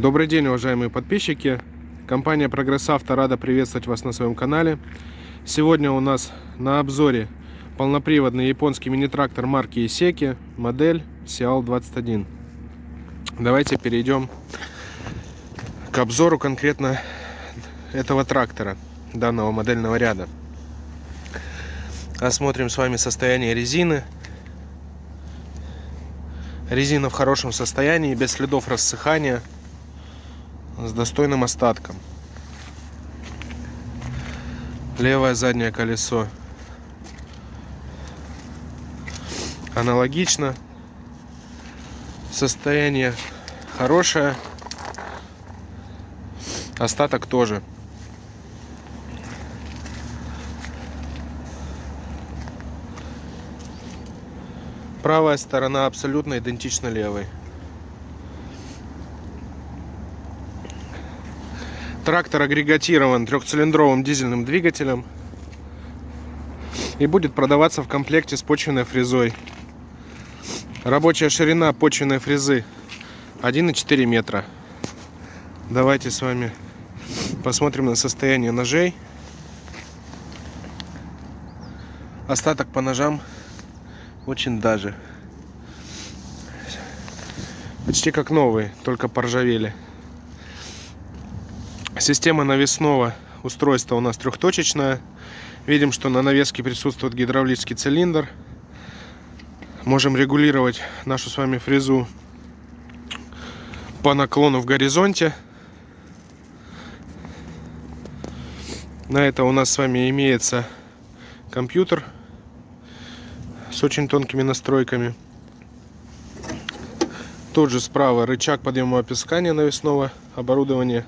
Добрый день, уважаемые подписчики. Компания Прогресс-Авто рада приветствовать вас на своем канале. Сегодня у нас на обзоре полноприводный японский мини-трактор марки Исеки, модель Сиал-21. Давайте перейдем к обзору конкретно этого трактора, данного модельного ряда. Осмотрим с вами состояние резины. Резина в хорошем состоянии, без следов рассыхания, с достойным остатком. Левое заднее колесо аналогично. Состояние хорошее. Остаток тоже. Правая сторона абсолютно идентична левой. Трактор агрегатирован трехцилиндровым дизельным двигателем и будет продаваться в комплекте с почвенной фрезой. Рабочая ширина почвенной фрезы 1,4 метра. Давайте с вами посмотрим на состояние ножей. Остаток по ножам очень даже. Почти как новые, только поржавели. Система навесного устройства у нас трехточечная. Видим, что на навеске присутствует гидравлический цилиндр. Можем регулировать нашу с вами фрезу по наклону в горизонте. На это у нас с вами имеется компьютер с очень тонкими настройками. Тут же справа рычаг подъема опускания навесного оборудования.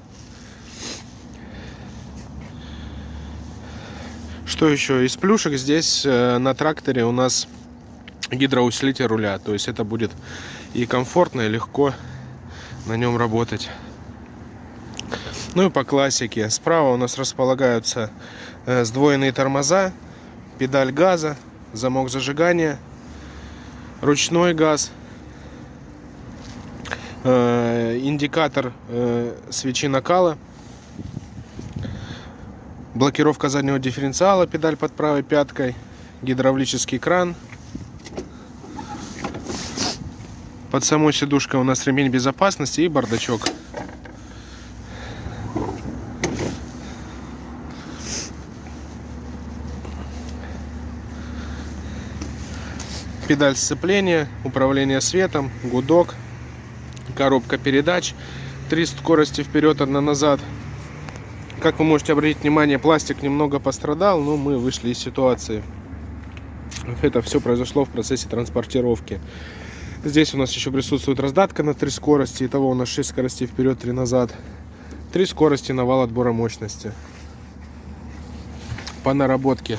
Что еще из плюшек? Здесь на тракторе у нас гидроусилитель руля, то есть это будет и комфортно, и легко на нем работать. Ну и по классике. Справа у нас располагаются сдвоенные тормоза, педаль газа, замок зажигания, ручной газ, индикатор свечи накала, блокировка заднего дифференциала, педаль под правой пяткой, гидравлический кран. Под самой сидушкой у нас ремень безопасности и бардачок. Педаль сцепления, управление светом, гудок, коробка передач, 3 скорости вперед, 1 назад. Как вы можете обратить внимание, пластик немного пострадал, но мы вышли из ситуации. Это все произошло в процессе транспортировки. Здесь у нас еще присутствует раздатка на 3 скорости. Итого у нас 6 скоростей вперед, 3 назад. 3 скорости на вал отбора мощности. По наработке.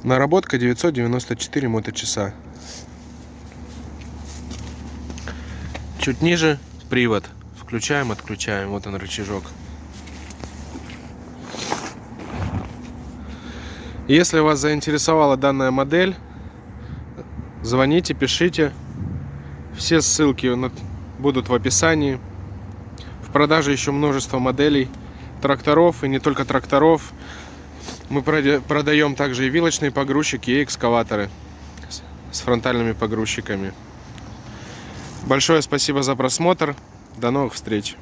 Наработка 994 моточаса. Чуть ниже привод. Включаем, отключаем. Вот он, рычажок. Если вас заинтересовала данная модель, звоните, пишите. Все ссылки будут в описании. В продаже еще множество моделей тракторов, и не только тракторов. Мы продаем также и вилочные погрузчики, и экскаваторы с фронтальными погрузчиками. Большое спасибо за просмотр. До новых встреч!